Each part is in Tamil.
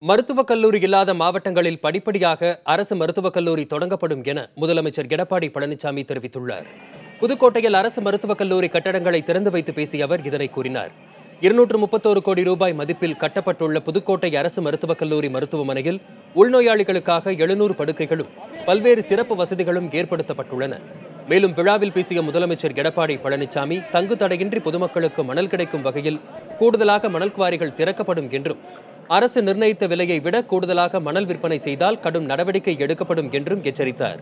மருத்துவக் கல்லூரி இல்லாத மாவட்டங்களில் படிப்படியாக அரசு மருத்துவக் கல்லூரி தொடங்கப்படும் என முதலமைச்சர் எடப்பாடி பழனிசாமி தெரிவித்துள்ளார். புதுக்கோட்டையில் அரசு மருத்துவக் கல்லூரி கட்டடங்களை திறந்து வைத்து பேசிய அவர் இதனை கூறினார். 231 கோடி ரூபாய் மதிப்பில் கட்டப்பட்டுள்ள புதுக்கோட்டை அரசு மருத்துவக் கல்லூரி மருத்துவமனையில் உள்நோயாளிகளுக்காக 700 படுக்கைகளும் பல்வேறு சிறப்பு வசதிகளும் ஏற்படுத்தப்பட்டுள்ளன. மேலும் விழாவில் பேசிய முதலமைச்சர் எடப்பாடி பழனிசாமி தங்கு தடையின்றி பொதுமக்களுக்கு மணல் கிடைக்கும் வகையில் கூடுதலாக மணல் குவாரிகள் திறக்கப்படும் என்றும், அரசு நிர்ணயித்த விலையை விட கூடுதலாக மணல் விற்பனை செய்தால் கடும் நடவடிக்கை எடுக்கப்படும் என்றும் எச்சரித்தார்.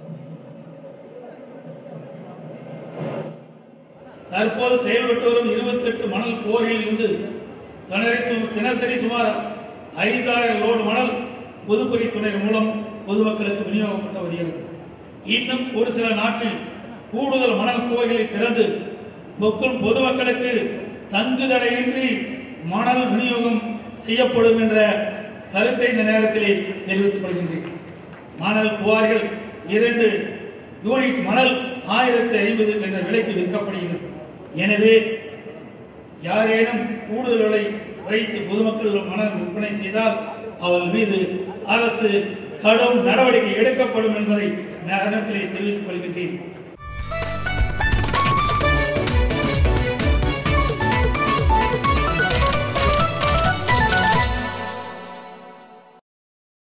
தற்போது செயல்பட்டு வரும் 28 மணல் குவாரிகளில் இருந்து தினசரி சுமார் 5000 லோடு மணல் பொதுப்பணித்துறை மூலம் பொதுமக்களுக்கு விநியோகிக்கப்பட்டு வருகிறது. இன்னும் ஒரு சில நாட்டில் கூடுதல் மணல் குவாரிகளை திறந்து பொதுமக்களுக்கு தங்கு தடையின்றி மணல் விநியோகம் செய்யப்படும் என்ற கருத்தை இந்த நேரத்திலே தெரிவித்துக் கொள்கின்றேன். மணல் குவாரிகள் 2 யூனிட் மணல் 1050 என்ற விலைக்கு விற்கப்படுகிறது. எனவே யாரேனும் கூடுதல் விலை வைத்து பொதுமக்கள் மணல் விற்பனை செய்தால் அவர்கள் மீது அரசு கடும் நடவடிக்கை எடுக்கப்படும் என்பதை நேரத்திலே தெரிவித்துக் கொள்கின்றேன்.